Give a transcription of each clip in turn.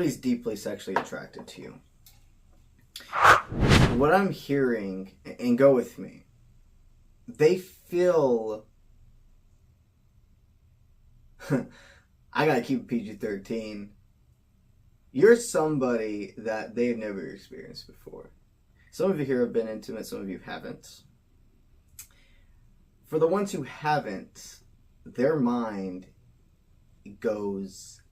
somebody's deeply sexually attracted to you. What I'm hearing, and go with me, they feel... I gotta keep PG-13. You're somebody that they've never experienced before. Some of you here have been intimate, some of you haven't. For the ones who haven't, their mind goes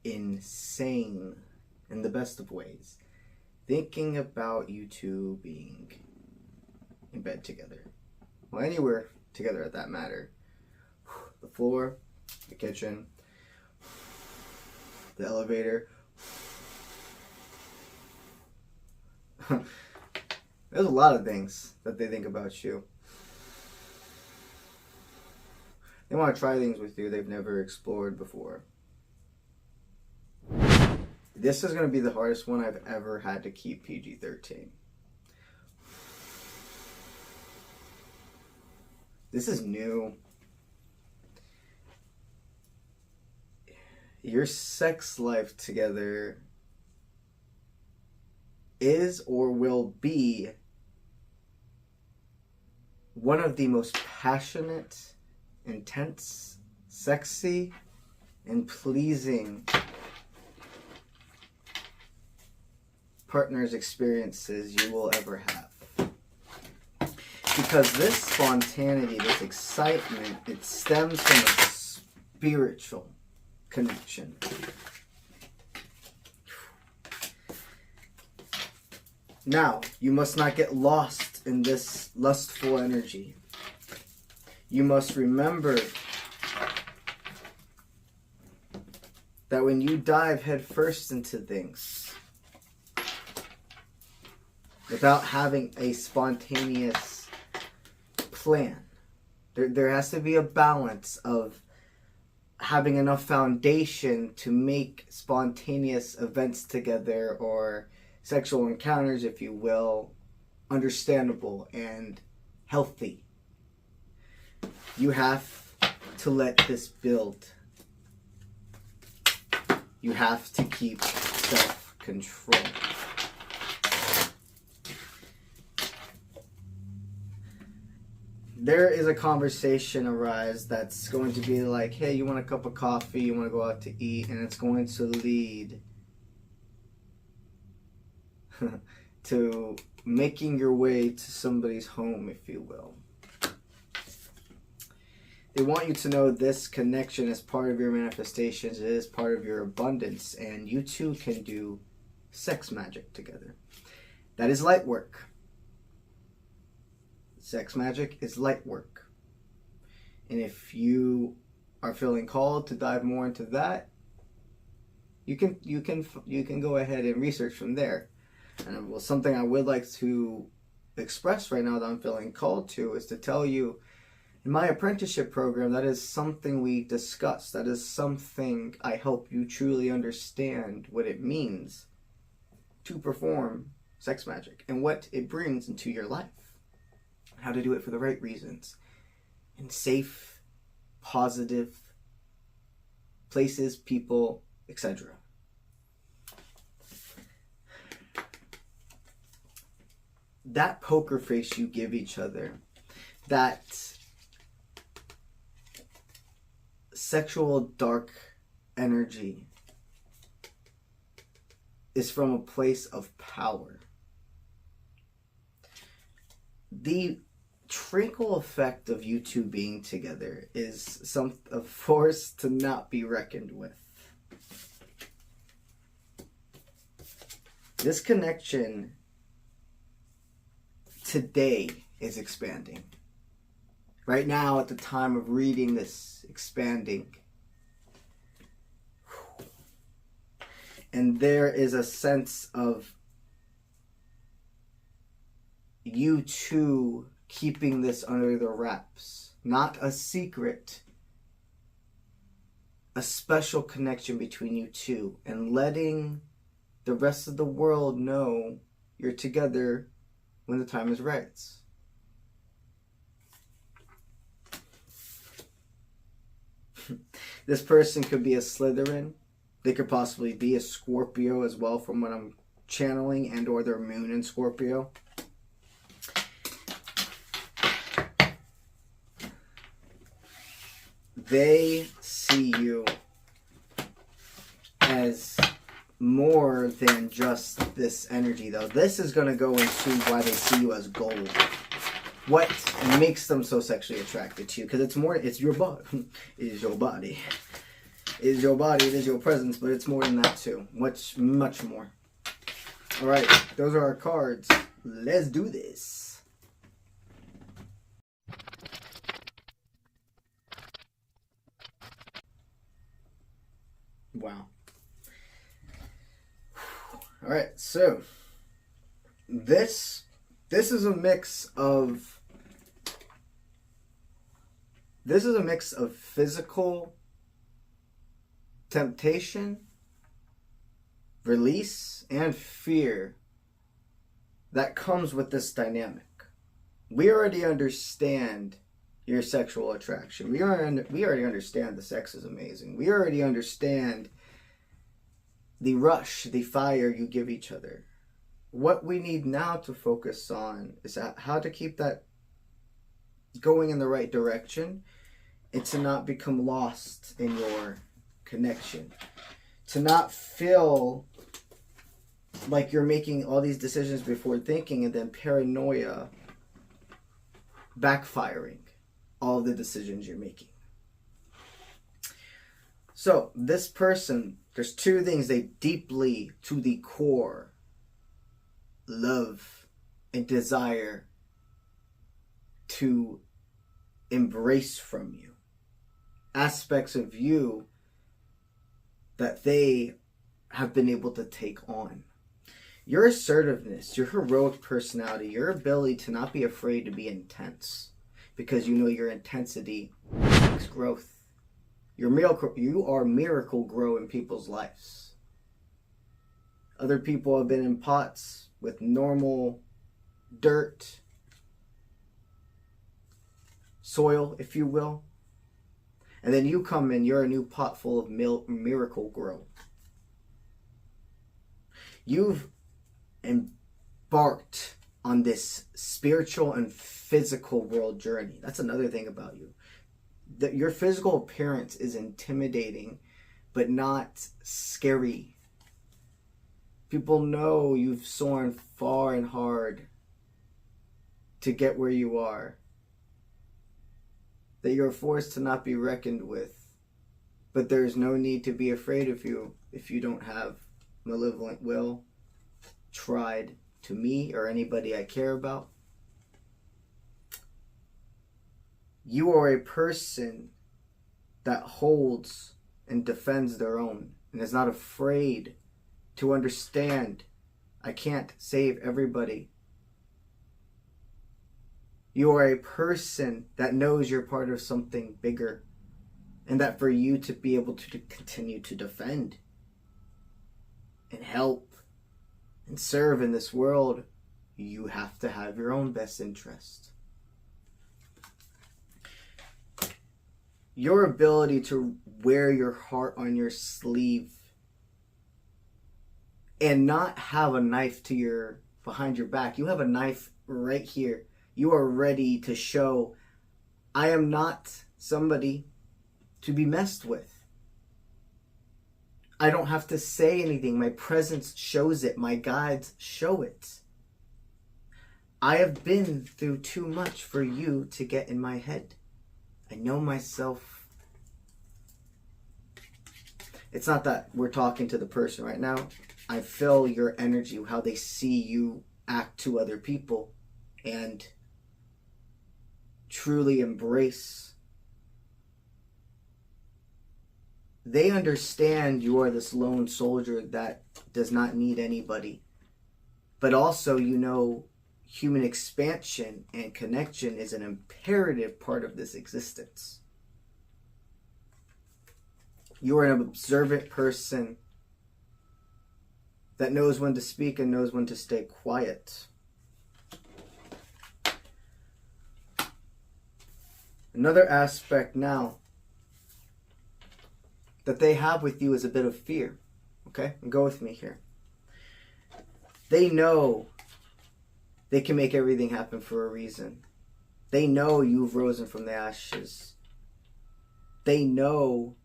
insane in the best of ways, thinking about you two being in bed together. Well, anywhere together at that matter. The floor, the kitchen, the elevator. There's a lot of things that they think about you. They want to try things with you they've never explored before. This is going to be the hardest one I've ever had to keep PG-13. This is new. Your sex life together is or will be one of the most passionate, intense, sexy, and pleasing partner's experiences you will ever have. Because this spontaneity, this excitement, it stems from a spiritual connection. Now, you must not get lost in this lustful energy. You must remember that when you dive headfirst into things, without having a spontaneous plan, there has to be a balance of having enough foundation to make spontaneous events together, or sexual encounters, if you will, understandable and healthy. You have to let this build. You have to keep self-control. There is a conversation arise that's going to be like, hey, you want a cup of coffee, you want to go out to eat, and it's going to lead to making your way to somebody's home, if you will. They want you to know this connection is part of your manifestations, it is part of your abundance, and you two can do sex magic together. That is light work. Sex magic is light work. And if you are feeling called to dive more into that, you can go ahead and research from there. And well, something I would like to express right now that I'm feeling called to is to tell you, in my apprenticeship program, that is something we discuss. That is something I help you truly understand what it means to perform sex magic and what it brings into your life. How to do it for the right reasons. In safe, positive places, people, etc. That poker face you give each other, that sexual dark energy, is from a place of power. The trickle effect of you two being together is a force to not be reckoned with. This connection today is expanding. Right now, at the time of reading this, expanding. And there is a sense of you two keeping this under the wraps. Not a secret. A special connection between you two. And letting the rest of the world know you're together when the time is right. This person could be a Slytherin, They could possibly be a Scorpio as well from what I'm channeling, and or their moon in Scorpio. They see you as more than just this energy, though. This is going to go into why they see you as gold. What makes them so sexually attracted to you? Because it's your body. It is your body. It is your body, it is your presence, but it's more than that too. Much more. Alright, those are our cards. Let's do this. Wow. Alright, so this is a mix of physical temptation, release, and fear that comes with this dynamic. We already understand your sexual attraction. We already understand the sex is amazing. We already understand the rush, the fire you give each other. What we need now to focus on is how to keep that going in the right direction and to not become lost in your connection. To not feel like you're making all these decisions before thinking and then paranoia backfiring all the decisions you're making. So this person, there's two things they deeply, to the core, love and desire to embrace from you. Aspects of you that they have been able to take on. Your assertiveness, your heroic personality, your ability to not be afraid to be intense, because you know your intensity makes growth. You are miracle grow in people's lives. Other people have been in pots with normal dirt, soil, if you will. And then you come in, you're a new pot full of miracle grow. You've embarked on this spiritual and physical world journey. That's another thing about you. That your physical appearance is intimidating, but not scary. People know you've soared far and hard to get where you are. That you're a force to not be reckoned with. But there's no need to be afraid of you if you don't have malevolent will tried to me or anybody I care about. You are a person that holds and defends their own and is not afraid to understand I can't save everybody. You are a person that knows you're part of something bigger, and that for you to be able to continue to defend and help and serve in this world, you have to have your own best interest. Your ability to wear your heart on your sleeve and not have a knife behind your back. You have a knife right here. You are ready to show, I am not somebody to be messed with. I don't have to say anything. My presence shows it. My guides show it. I have been through too much for you to get in my head. I know myself. It's not that we're talking to the person right now. I feel your energy, how they see you act to other people, and truly embrace. They understand you are this lone soldier that does not need anybody. But also, you know, human expansion and connection is an imperative part of this existence. You are an observant person that knows when to speak and knows when to stay quiet. Another aspect now that they have with you is a bit of fear. Okay? And go with me here. They know they can make everything happen for a reason. They know you've risen from the ashes. They know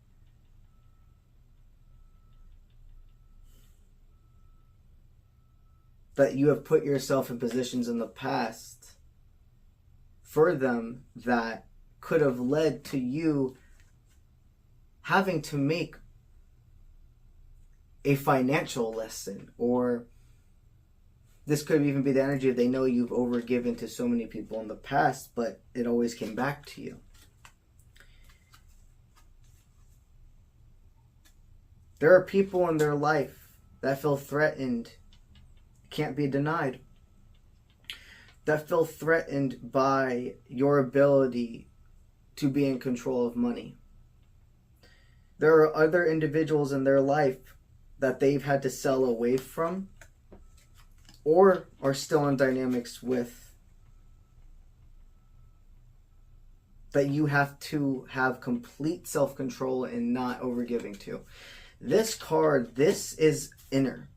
that you have put yourself in positions in the past for them that could have led to you having to make a financial lesson, or this could even be the energy of they know you've overgiven to so many people in the past, but it always came back to you. There are people in their life that feel threatened, can't be denied, that feel threatened by your ability to be in control of money. There are other individuals in their life that they've had to sell away from or are still in dynamics with, that you have to have complete self-control and not overgiving to. This card, this is inner.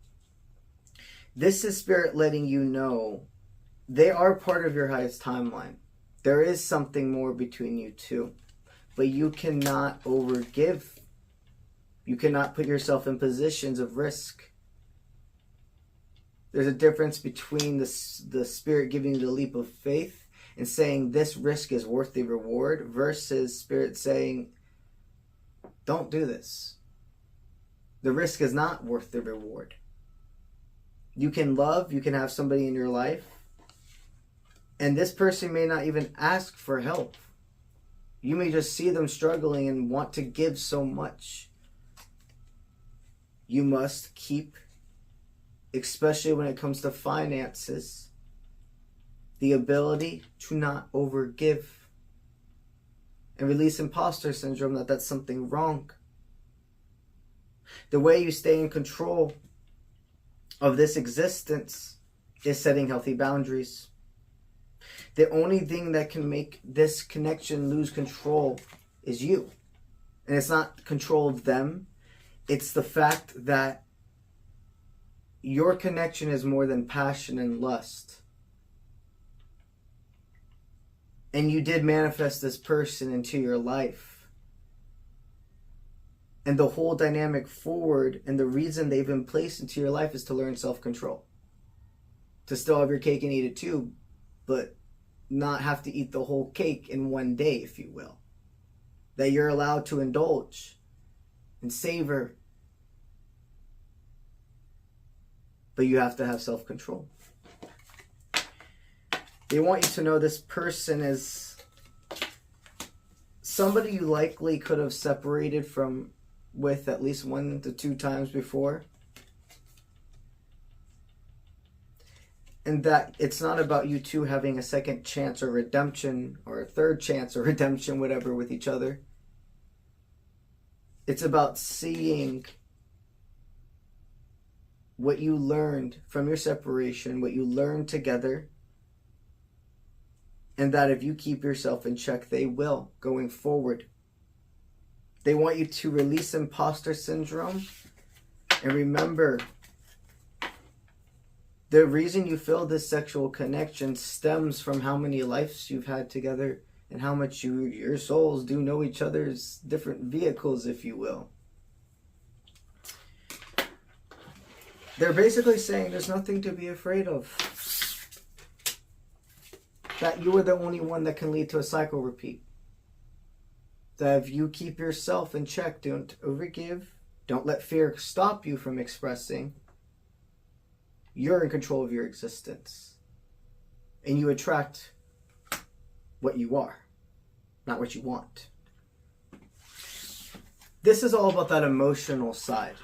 This is Spirit letting you know they are part of your highest timeline. There is something more between you two, but you cannot overgive. You cannot put yourself in positions of risk. There's a difference between the Spirit giving you the leap of faith and saying this risk is worth the reward versus Spirit saying, don't do this. The risk is not worth the reward. You can love, you can have somebody in your life, and this person may not even ask for help. You may just see them struggling and want to give so much. You must keep, especially when it comes to finances, the ability to not overgive and release imposter syndrome, that that's something wrong. The way you stay in control of this existence is setting healthy boundaries. The only thing that can make this connection lose control is you. And it's not control of them. It's the fact that your connection is more than passion and lust. And you did manifest this person into your life. And the whole dynamic forward and the reason they've been placed into your life is to learn self-control. To still have your cake and eat it too, but not have to eat the whole cake in one day, if you will. That you're allowed to indulge and savor. But you have to have self-control. They want you to know this person is somebody you likely could have separated from with at least 1 to 2 times before. And that it's not about you two having a second chance or redemption or a third chance or redemption, whatever, with each other. It's about seeing what you learned from your separation, what you learned together, and that if you keep yourself in check, they will going forward. They want you to release imposter syndrome. And remember, the reason you feel this sexual connection stems from how many lives you've had together and how much your souls do know each other's different vehicles, if you will. They're basically saying there's nothing to be afraid of. That you are the only one that can lead to a cycle repeat. That if you keep yourself in check, don't overgive, don't let fear stop you from expressing, you're in control of your existence. And you attract what you are, not what you want. This is all about that emotional side.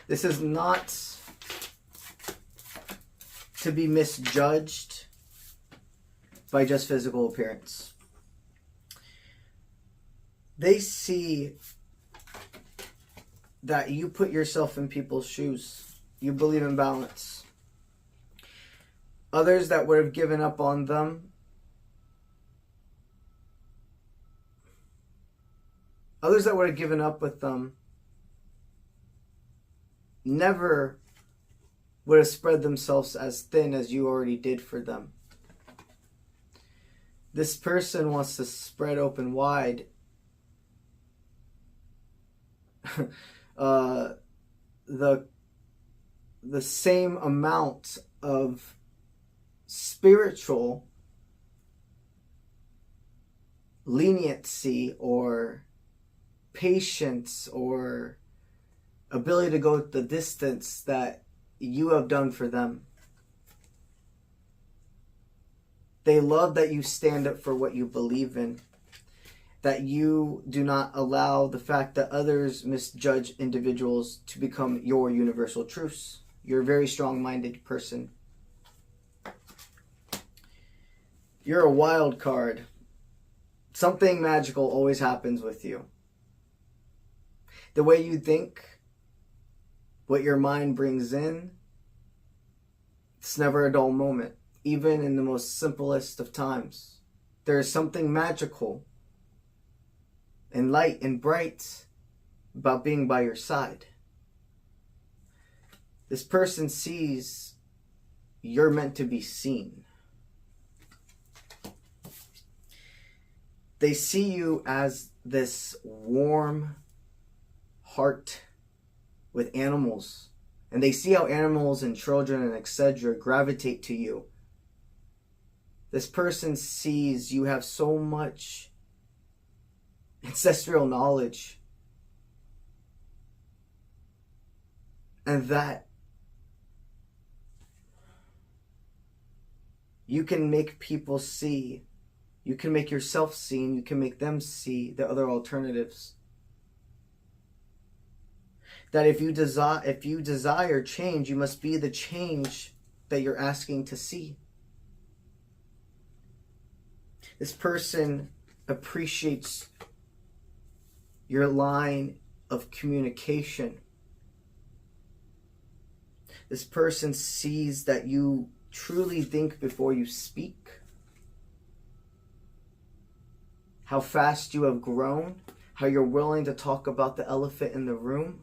This is not to be misjudged by just physical appearance. They see that you put yourself in people's shoes. You believe in balance. Others that would have given up on them Others that would have given up with them never would have spread themselves as thin as you already did for them. This person wants to spread open wide the same amount of spiritual leniency or patience or ability to go the distance that you have done for them. They love that you stand up for what you believe in, that you do not allow the fact that others misjudge individuals to become your universal truths. You're a very strong-minded person. You're a wild card. Something magical always happens with you. The way you think, what your mind brings in, it's never a dull moment. Even in the most simplest of times, there is something magical and light and bright about being by your side. This person sees you're meant to be seen. They see you as this warm heart with animals. And they see how animals and children and etc. gravitate to you. This person sees you have so much ancestral knowledge. And that you can make people see. You can make yourself seen. You can make them see the other alternatives. That if you desire change, you must be the change that you're asking to see. This person appreciates your line of communication. This person sees that you truly think before you speak. How fast you have grown. How you're willing to talk about the elephant in the room.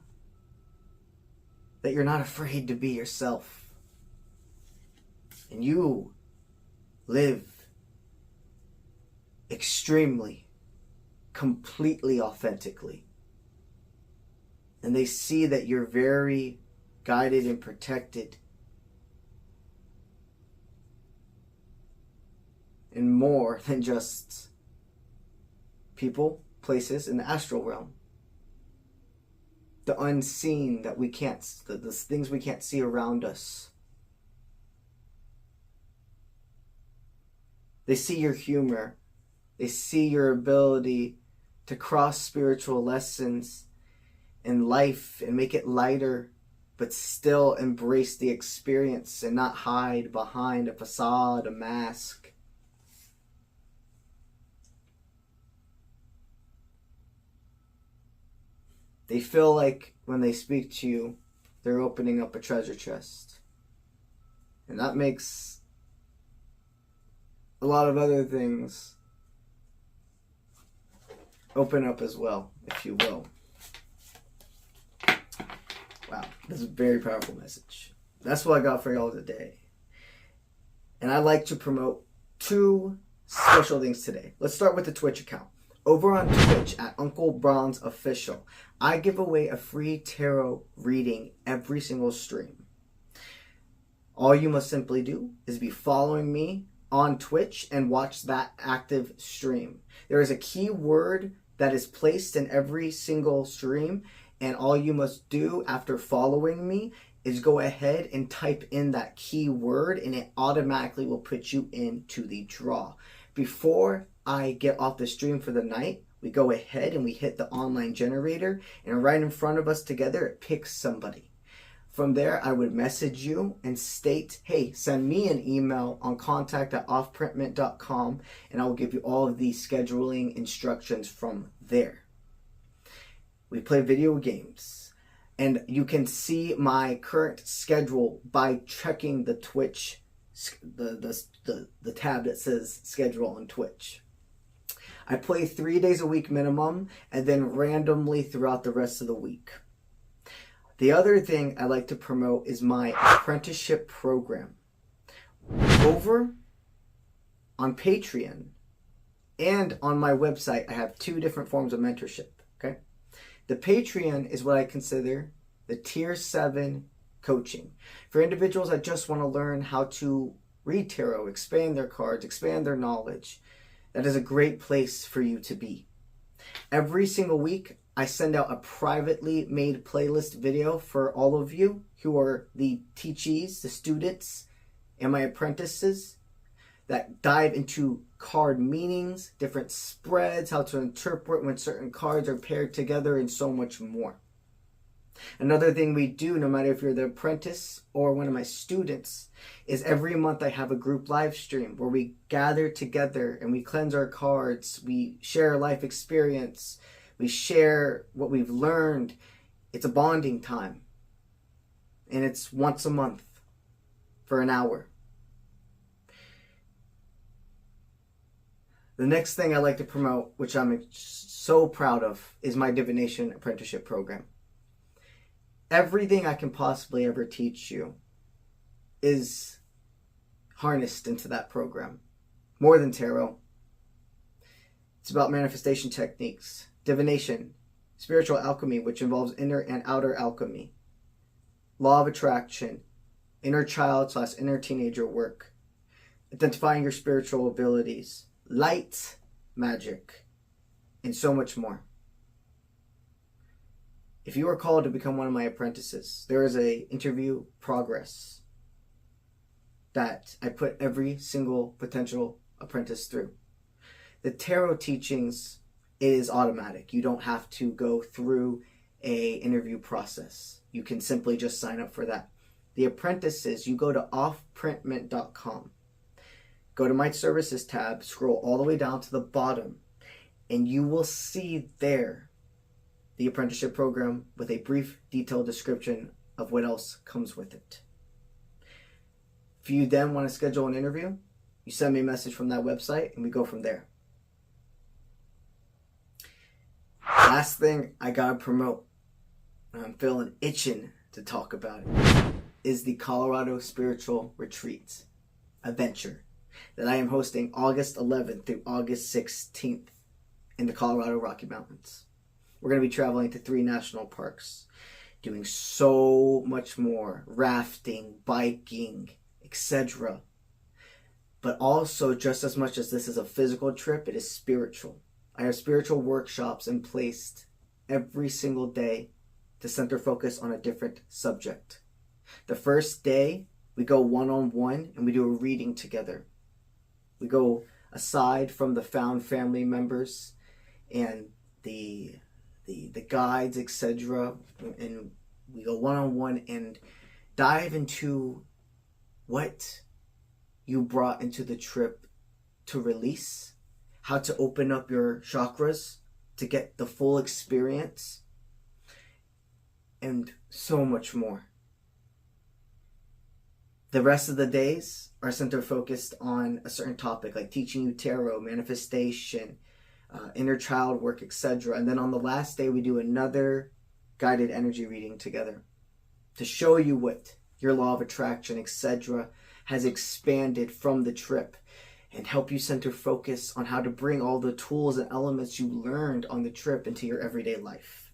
That you're not afraid to be yourself. And you live extremely, completely authentically. And they see that you're very guided and protected. And more than just people, places, in the astral realm. The unseen that we can't, the things we can't see around us. They see your humor. They see your ability to cross spiritual lessons in life and make it lighter, but still embrace the experience and not hide behind a facade, a mask. They feel like when they speak to you, they're opening up a treasure chest. And that makes a lot of other things open up as well, if you will. Wow, this is a very powerful message. That's what I got for y'all today. And I'd like to promote 2 special things today. Let's start with the Twitch account. Over on Twitch at Uncle Bronze Official, I give away a free tarot reading every single stream. All you must simply do is be following me on Twitch and watch that active stream. There is a keyword that is placed in every single stream, and all you must do after following me is go ahead and type in that keyword, and it automatically will put you into the draw. Before I get off the stream for the night, we go ahead and we hit the online generator, and right in front of us together, it picks somebody. From there, I would message you and state, hey, send me an email on contact@offprintment.com, and I will give you all of the scheduling instructions from there. We play video games, and you can see my current schedule by checking the Twitch, the tab that says schedule on Twitch. I play 3 days a week minimum, and then randomly throughout the rest of the week. The other thing I like to promote is my apprenticeship program. Over on Patreon and on my website, I have 2 different forms of mentorship. Okay, the Patreon is what I consider the Tier 7 coaching for individuals that just want to learn how to read tarot, expand their cards, expand their knowledge. That is a great place for you to be. Every single week, I send out a privately made playlist video for all of you who are the teachees, the students, and my apprentices that dive into card meanings, different spreads, how to interpret when certain cards are paired together, and so much more. Another thing we do, no matter if you're the apprentice or one of my students, is every month I have a group live stream where we gather together and we cleanse our cards, we share life experience, we share what we've learned. It's a bonding time. And it's once a month for an hour. The next thing I like to promote, which I'm so proud of, is my Divination apprenticeship program. Everything I can possibly ever teach you is harnessed into that program. More than tarot. It's about manifestation techniques, divination, spiritual alchemy, which involves inner and outer alchemy, law of attraction, inner child / inner teenager work, identifying your spiritual abilities, light magic, and so much more. If you are called to become one of my apprentices, there is an interview progress that I put every single potential apprentice through. The tarot teachings is automatic. You don't have to go through an interview process. You can simply just sign up for that. The apprentices, you go to offprintment.com. Go to my services tab, scroll all the way down to the bottom, and you will see there the apprenticeship program with a brief, detailed description of what else comes with it. If you then want to schedule an interview, you send me a message from that website and we go from there. Last thing I gotta promote, and I'm feeling itching to talk about it, is the Colorado Spiritual Retreat adventure that I am hosting August 11th through August 16th in the Colorado Rocky Mountains. We're going to be traveling to 3 national parks, doing so much more, rafting, biking, etc. But also, just as much as this is a physical trip, it is spiritual. I have spiritual workshops in place every single day to center focus on a different subject. The first day, we go one-on-one and we do a reading together. We go aside from the found family members and the guides, etc. And we go one-on-one and dive into what you brought into the trip to release, how to open up your chakras to get the full experience, and so much more. The rest of the days are center focused on a certain topic, like teaching you tarot, manifestation, inner child work, etc. And then on the last day, we do another guided energy reading together to show you what your law of attraction, etc. has expanded from the trip and help you center focus on how to bring all the tools and elements you learned on the trip into your everyday life.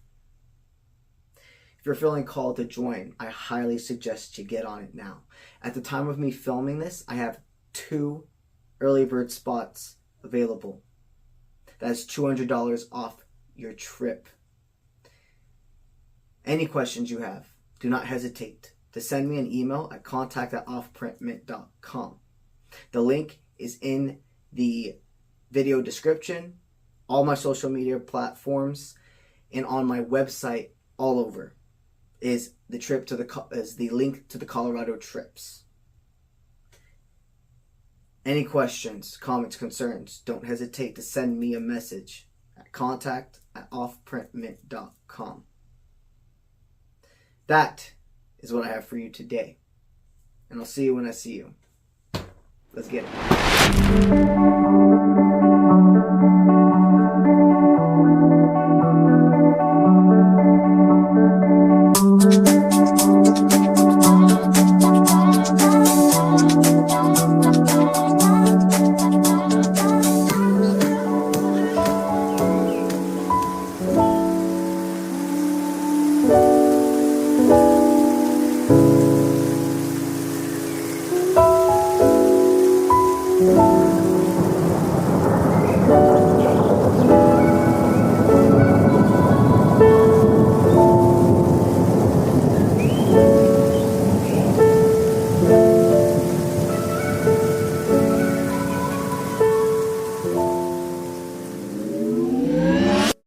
If you're feeling called to join, I highly suggest you get on it now. At the time of me filming this, I have 2 early bird spots available. That's $200 off your trip. Any questions you have, do not hesitate to send me an email at contact@offprintment.com. The link is in the video description, all my social media platforms, and on my website all over is the link to the Colorado trips. Any questions, comments, concerns, don't hesitate to send me a message at contact@offprintment.com. That is what I have for you today. And I'll see you when I see you. Let's get it.